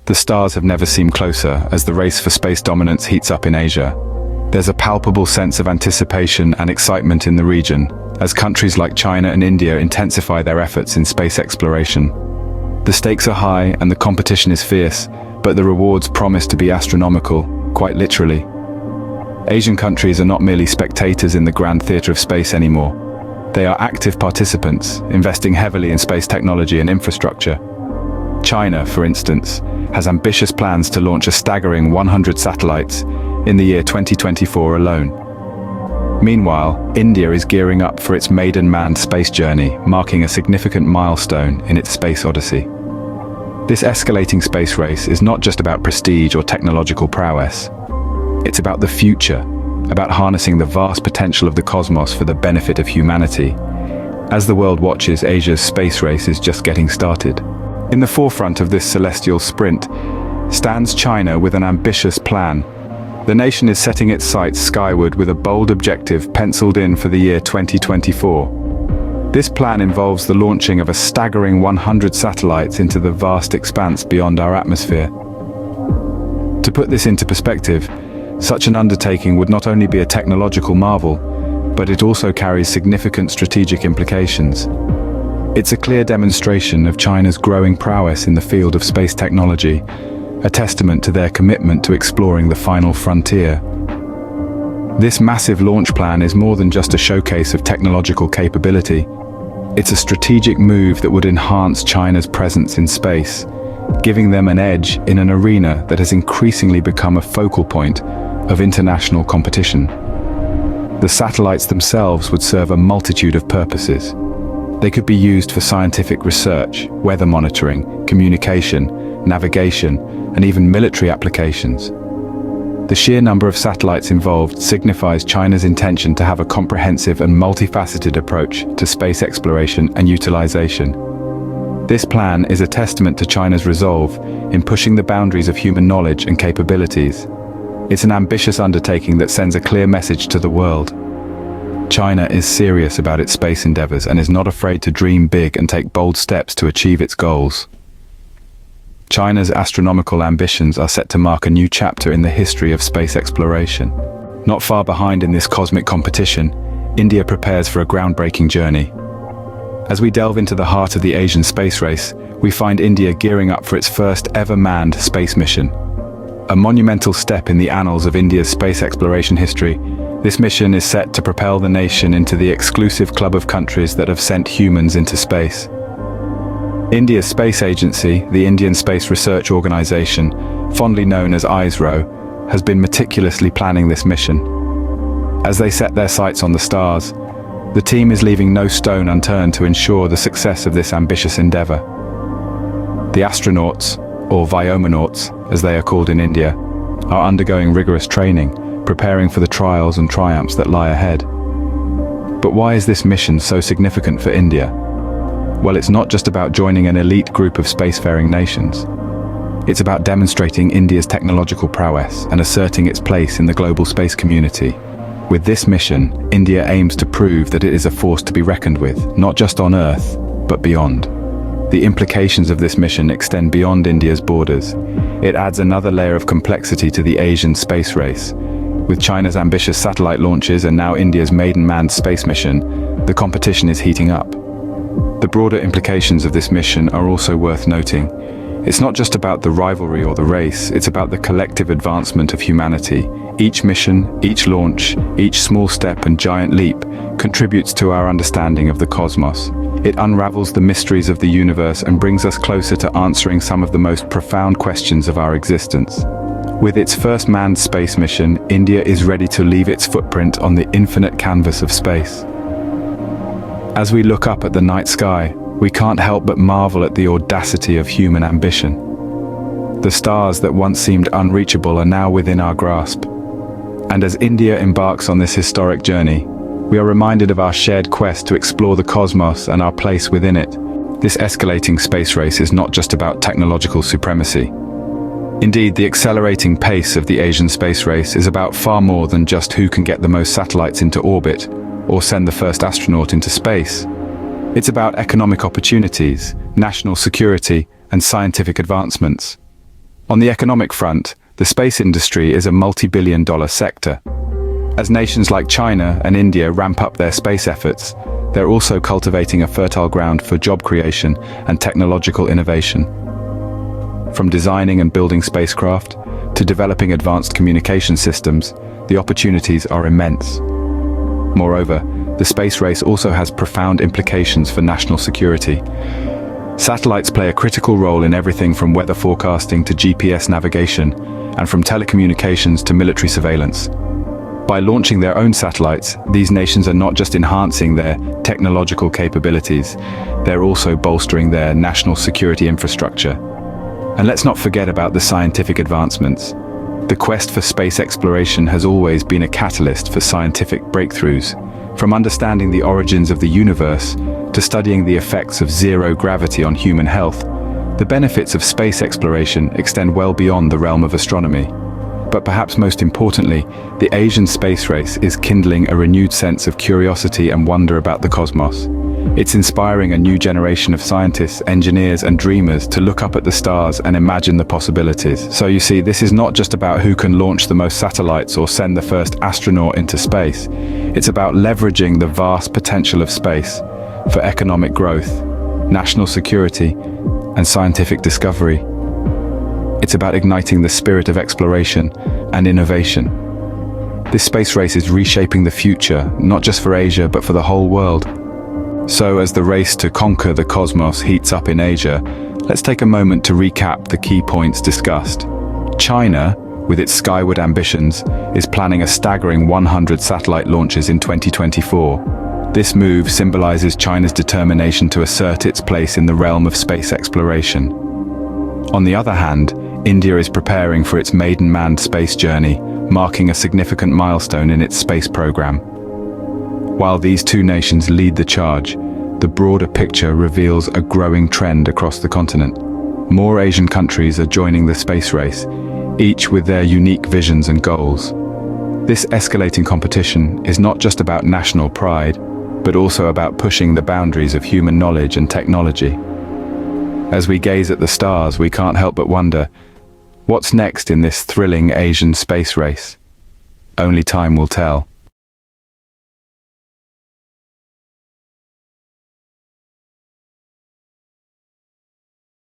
The stars have never seemed closer as the race for space dominance heats up in Asia. There's a palpable sense of anticipation and excitement in the region, as countries like China and India intensify their efforts in space exploration. The stakes are high and the competition is fierce, but the rewards promise to be astronomical, quite literally. Asian countries are not merely spectators in the grand theatre of space anymore. They are active participants, investing heavily in space technology and infrastructure. China, for instance, has ambitious plans to launch a staggering 100 satellites in the year 2024 alone. Meanwhile, India is gearing up for its maiden manned space journey, marking a significant milestone in its space odyssey. This escalating space race is not just about prestige or technological prowess. It's about the future, about harnessing the vast potential of the cosmos for the benefit of humanity. As the world watches, Asia's space race is just getting started. In the forefront of this celestial sprint stands China with an ambitious plan. The nation is setting its sights skyward with a bold objective penciled in for the year 2024. This plan involves the launching of a staggering 100 satellites into the vast expanse beyond our atmosphere. To put this into perspective, such an undertaking would not only be a technological marvel, but it also carries significant strategic implications. It's a clear demonstration of China's growing prowess in the field of space technology, a testament to their commitment to exploring the final frontier. This massive launch plan is more than just a showcase of technological capability. It's a strategic move that would enhance China's presence in space, giving them an edge in an arena that has increasingly become a focal point of international competition. The satellites themselves would serve a multitude of purposes. They could be used for scientific research, weather monitoring, communication, navigation, and even military applications. The sheer number of satellites involved signifies China's intention to have a comprehensive and multifaceted approach to space exploration and utilization. This plan is a testament to China's resolve in pushing the boundaries of human knowledge and capabilities. It's an ambitious undertaking that sends a clear message to the world. China is serious about its space endeavors and is not afraid to dream big and take bold steps to achieve its goals. China's astronomical ambitions are set to mark a new chapter in the history of space exploration. Not far behind in this cosmic competition, India prepares for a groundbreaking journey. As we delve into the heart of the Asian space race, we find India gearing up for its first ever manned space mission. A monumental step in the annals of India's space exploration history, this mission is set to propel the nation into the exclusive club of countries that have sent humans into space. India's space agency, the Indian Space Research Organization, fondly known as ISRO, has been meticulously planning this mission. As they set their sights on the stars, the team is leaving no stone unturned to ensure the success of this ambitious endeavor. The astronauts, or vyomanauts, as they are called in India, are undergoing rigorous training, preparing for the trials and triumphs that lie ahead. But why is this mission so significant for India? Well, it's not just about joining an elite group of spacefaring nations. It's about demonstrating India's technological prowess and asserting its place in the global space community. With this mission, India aims to prove that it is a force to be reckoned with, not just on Earth, but beyond. The implications of this mission extend beyond India's borders. It adds another layer of complexity to the Asian space race. With China's ambitious satellite launches and now India's maiden manned space mission, the competition is heating up. The broader implications of this mission are also worth noting. It's not just about the rivalry or the race, it's about the collective advancement of humanity. Each mission, each launch, each small step and giant leap contributes to our understanding of the cosmos. It unravels the mysteries of the universe and brings us closer to answering some of the most profound questions of our existence. With its first manned space mission, India is ready to leave its footprint on the infinite canvas of space. As we look up at the night sky, we can't help but marvel at the audacity of human ambition. The stars that once seemed unreachable are now within our grasp. And as India embarks on this historic journey, we are reminded of our shared quest to explore the cosmos and our place within it. This escalating space race is not just about technological supremacy. Indeed, the accelerating pace of the Asian space race is about far more than just who can get the most satellites into orbit or send the first astronaut into space. It's about economic opportunities, national security, and scientific advancements. On the economic front, the space industry is a multi-billion-dollar sector. As nations like China and India ramp up their space efforts, they're also cultivating a fertile ground for job creation and technological innovation. From designing and building spacecraft to developing advanced communication systems, the opportunities are immense. Moreover, the space race also has profound implications for national security. Satellites play a critical role in everything from weather forecasting to GPS navigation, and from telecommunications to military surveillance. By launching their own satellites, these nations are not just enhancing their technological capabilities, they're also bolstering their national security infrastructure. And let's not forget about the scientific advancements. The quest for space exploration has always been a catalyst for scientific breakthroughs, from understanding the origins of the universe to studying the effects of zero gravity on human health. The benefits of space exploration extend well beyond the realm of astronomy. But perhaps most importantly, the Asian space race is kindling a renewed sense of curiosity and wonder about the cosmos. It's inspiring a new generation of scientists, engineers, and dreamers to look up at the stars and imagine the possibilities. So you see, this is not just about who can launch the most satellites or send the first astronaut into space. It's about leveraging the vast potential of space for economic growth, national security, and scientific discovery. It's about igniting the spirit of exploration and innovation. This space race is reshaping the future, not just for Asia, but for the whole world. So as the race to conquer the cosmos heats up in Asia, let's take a moment to recap the key points discussed. China, with its skyward ambitions, is planning a staggering 100 satellite launches in 2024. This move symbolizes China's determination to assert its place in the realm of space exploration. On the other hand, India is preparing for its maiden manned space journey, marking a significant milestone in its space program. While these two nations lead the charge, the broader picture reveals a growing trend across the continent. More Asian countries are joining the space race, each with their unique visions and goals. This escalating competition is not just about national pride, but also about pushing the boundaries of human knowledge and technology. As we gaze at the stars, we can't help but wonder, what's next in this thrilling Asian space race? Only time will tell.